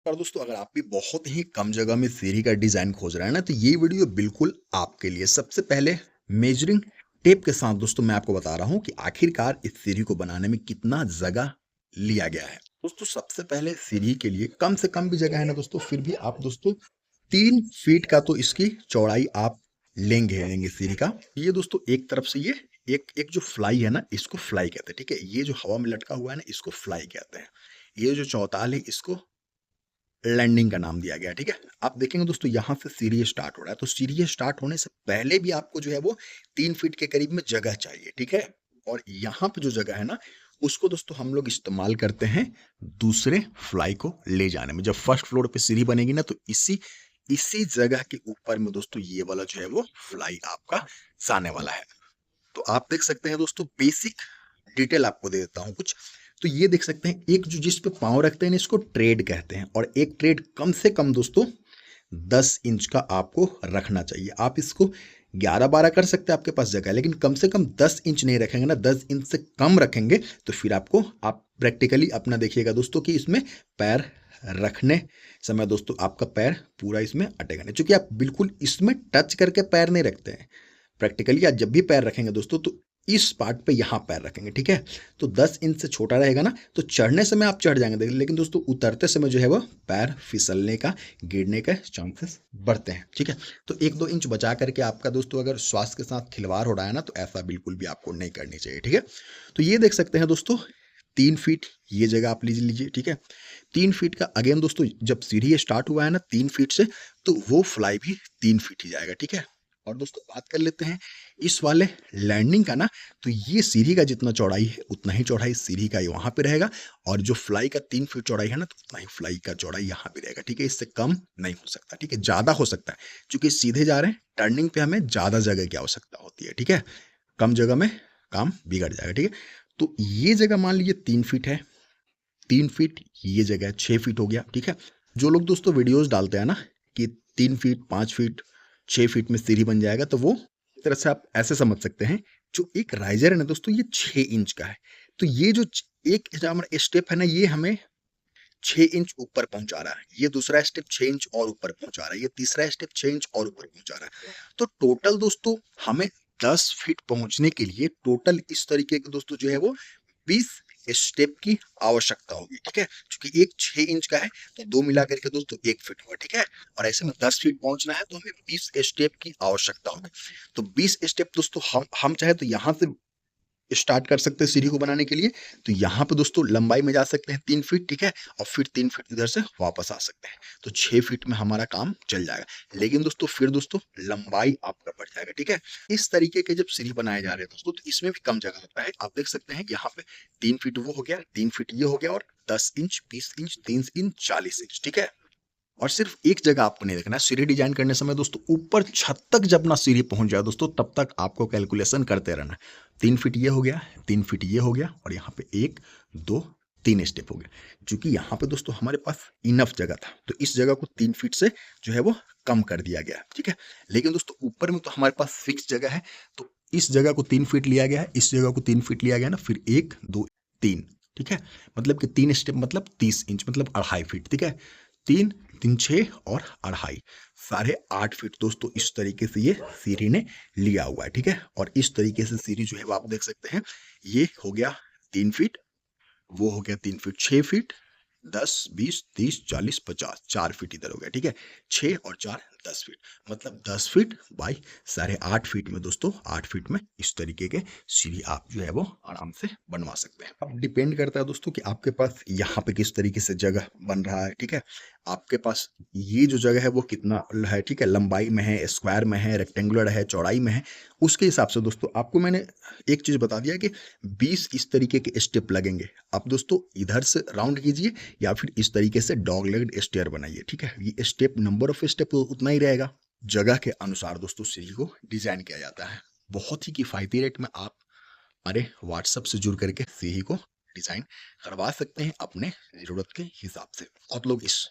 नमस्कार दोस्तों, अगर आप भी बहुत ही कम जगह में सीढ़ी का डिजाइन खोज रहे हैं ना, तो ये वीडियो बिल्कुल आपके लिए। सबसे पहले मेजरिंग टेप के साथ दोस्तों मैं आपको बता रहा हूँ कि आखिरकार इस सीढ़ी को बनाने में कितना जगह लिया गया है। दोस्तों सबसे पहले सीढ़ी के लिए कम से कम भी जगह है ना दोस्तों, फिर भी आप दोस्तों 3 फीट का तो इसकी चौड़ाई आप लेंगे सीढ़ी का। ये दोस्तों एक तरफ से ये एक एक जो फ्लाई है ना, इसको फ्लाई कहते हैं। ठीक है, ये जो हवा में लटका हुआ है ना, इसको फ्लाई कहते हैं। ये जो चौताल है, इसको लैंडिंग का नाम दिया गया है। ठीक है, आप देखेंगे दोस्तों यहाँ से सीढ़ी स्टार्ट हो रहा है, तो सीढ़ी स्टार्ट होने से पहले भी आपको जो है वो 3 फीट के करीब में जगह चाहिए। ठीक है, और यहाँ पे जो जगह है ना, उसको दोस्तों हम लोग इस्तेमाल करते हैं दूसरे फ्लाई को ले जाने में। जब फर्स्ट फ्लोर पे सीढ़ी बनेगी ना, तो इसी इसी जगह के ऊपर में दोस्तों ये वाला जो है वो फ्लाई आपका जाने वाला है। तो आप देख सकते हैं दोस्तों, बेसिक डिटेल आपको दे देता हूँ कुछ। तो ये देख सकते हैं, एक जो जिस पे पाँव रखते हैं ना, इसको ट्रेड कहते हैं। और एक ट्रेड कम से कम दोस्तों 10 इंच का आपको रखना चाहिए। आप इसको 11-12 कर सकते हैं, आपके पास जगह है, लेकिन कम से कम 10 इंच नहीं रखेंगे ना, 10 इंच से कम रखेंगे तो फिर आपको आप प्रैक्टिकली अपना देखिएगा दोस्तों कि इसमें पैर रखने समय दोस्तों आपका पैर पूरा इसमें अटेगा नहीं, क्योंकि आप बिल्कुल इसमें टच करके पैर नहीं रखते हैं। प्रैक्टिकली आज जब भी पैर रखेंगे दोस्तों, तो इस पार्ट पे यहाँ पैर रखेंगे। ठीक है, तो 10 इंच से छोटा रहेगा ना, तो चढ़ने समय आप चढ़ जाएंगे, लेकिन दोस्तों उतरते समय जो है वो पैर फिसलने का, गिरने का चांसेस बढ़ते हैं। ठीक है, तो 1-2 इंच बचा करके आपका दोस्तों अगर स्वास्थ्य के साथ खिलवाड़ हो रहा है ना, तो ऐसा बिल्कुल भी आपको नहीं करनी चाहिए। ठीक है, तो ये देख सकते हैं दोस्तों 3 फीट ये जगह आप लीजिए। ठीक है, 3 फीट का अगेन दोस्तों, जब सीढ़ी स्टार्ट हुआ है ना 3 फीट से, तो वो फ्लाई भी 3 फीट ही जाएगा। ठीक है, और दोस्तों बात कर लेते हैं इस वाले लैंडिंग का ना, तो ये सीढ़ी का जितना चौड़ाई है उतना ही चौड़ाई सीढ़ी का वहां पे रहेगा, और जो फ्लाई का 3 फीट चौड़ाई है ना, तो उतना ही फ्लाई का चौड़ाई यहाँ पे रहेगा। ठीक है, इससे कम नहीं हो सकता। ठीक है, ज्यादा हो सकता है, क्योंकि सीधे जा रहे हैं, टर्निंग पे हमें ज्यादा जगह की आवश्यकता होती है। ठीक है, कम जगह में काम बिगड़ जाएगा। ठीक है, तो ये जगह मान लीजिए 3 फीट है, 3 फीट ये जगह 6 फीट हो गया। ठीक है, जो लोग दोस्तों वीडियोस डालते हैं ना कि 3 फीट 5 फीट 6 फीट में सीढ़ी बन जाएगा, तो वो एक तरह से आप ऐसे समझ सकते हैं, जो एक राइजर है ना दोस्तों, ये 6 इंच का है। तो ये जो एक हमारा स्टेप है ना, ये हमें 6 इंच ऊपर पहुंचा रहा है, ये दूसरा स्टेप 6 इंच और ऊपर पहुंचा रहा है, ये तीसरा स्टेप 6 इंच और ऊपर पहुंचा रहा है। तो टोटल दोस्तों हमें 10 फीट पहुंचने के लिए टोटल इस तरीके के दोस्तों जो है वो 20 स्टेप की आवश्यकता होगी। ठीक है, क्योंकि एक 6 इंच का है, तो दो मिला करके दोस्तों 1 फीट हुआ। ठीक है, और ऐसे में 10 फीट पहुंचना है, तो हमें 20 स्टेप की आवश्यकता होगी। तो 20 स्टेप दोस्तों हम चाहे तो यहां से स्टार्ट कर सकते हैं सीढ़ी को बनाने के लिए। तो यहाँ पे दोस्तों लंबाई में जा सकते हैं 3 फीट। ठीक है, और फिर 3 फीट इधर से वापस आ सकते हैं, तो 6 फीट में हमारा काम चल जाएगा। लेकिन दोस्तों फिर दोस्तों लंबाई आपका बढ़ जाएगा। ठीक है, इस तरीके के जब सीढ़ी बनाए जा रहे हैं दोस्तों, तो इसमें भी कम जगह लगता है। आप देख सकते हैं यहाँ पे 3 फीट वो हो गया, 3 फीट ये हो गया, और 10 इंच 20 इंच 3 इंच 40 इंच। ठीक है, और सिर्फ एक जगह आपको नहीं देखना है सीढ़ी डिजाइन करने समय दोस्तों, ऊपर छत तक जब ना सीढ़ी पहुंच जाए दोस्तों, तब तक आपको कैलकुलेशन करते रहना है। 3 फीट ये हो गया, 3 फीट ये हो गया, और यहाँ पे 1 2 3 स्टेप हो गया। क्योंकि यहाँ पे दोस्तों हमारे पास इनफ जगह था, तो इस जगह को 3 फीट से जो है वो कम कर दिया गया। ठीक है, लेकिन दोस्तों ऊपर में तो हमारे पास फिक्स जगह है, तो इस जगह को 3 फीट लिया गया है, इस जगह को 3 फीट लिया गया ना, फिर 1 2 3। ठीक है, मतलब कि 3 स्टेप मतलब 30 इंच मतलब 2.5 फीट। ठीक है, 3 3 6 और 2.5 8.5 फीट दोस्तों, इस तरीके से ये सीढ़ी ने लिया हुआ है। ठीक है, और इस तरीके से सीढ़ी जो है वो आप देख सकते हैं, ये हो गया 3 फीट, वो हो गया 3 फीट 6 फीट, 10 20 30 40 50 4 फीट इधर हो गया। ठीक है, 6 और 4 10 फीट, मतलब 10 फीट बाई 8.5 फीट में दोस्तों 8 फीट में इस तरीके के सीढ़ी आप जो है वो आराम से बनवा सकते हैं। अब डिपेंड करता है दोस्तों कि आपके पास यहाँ पे किस तरीके से जगह बन रहा है। ठीक है, आपके पास ये जो जगह है वो कितना है। ठीक है, लंबाई में है, स्क्वायर में है, रेक्टेंगुलर है, चौड़ाई में है, उसके हिसाब से दोस्तों आपको मैंने एक चीज बता दिया कि 20 इस तरीके के स्टेप लगेंगे। आप दोस्तों इधर से राउंड कीजिए, या फिर इस तरीके से डॉग लेग्ड स्टेयर बनाइए। ठीक है, ये स्टेप नंबर ऑफ स्टेप उतना ही रहेगा। जगह के अनुसार दोस्तों सीढ़ी को डिजाइन किया जाता है। बहुत ही किफायती रेट में आप हमारे व्हाट्सएप से जुड़ करके सीढ़ी को डिजाइन करवा सकते हैं अपने जरूरत के हिसाब से। बहुत लोग इस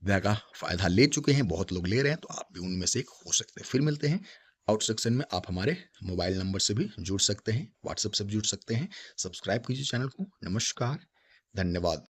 का फायदा ले चुके हैं, बहुत लोग ले रहे हैं, तो आप भी उनमें से एक हो सकते हैं। फिर मिलते हैं आउट सेक्शन में। आप हमारे मोबाइल नंबर से भी जुड़ सकते हैं, व्हाट्सएप से भी जुड़ सकते हैं। सब्सक्राइब कीजिए चैनल को। नमस्कार, धन्यवाद।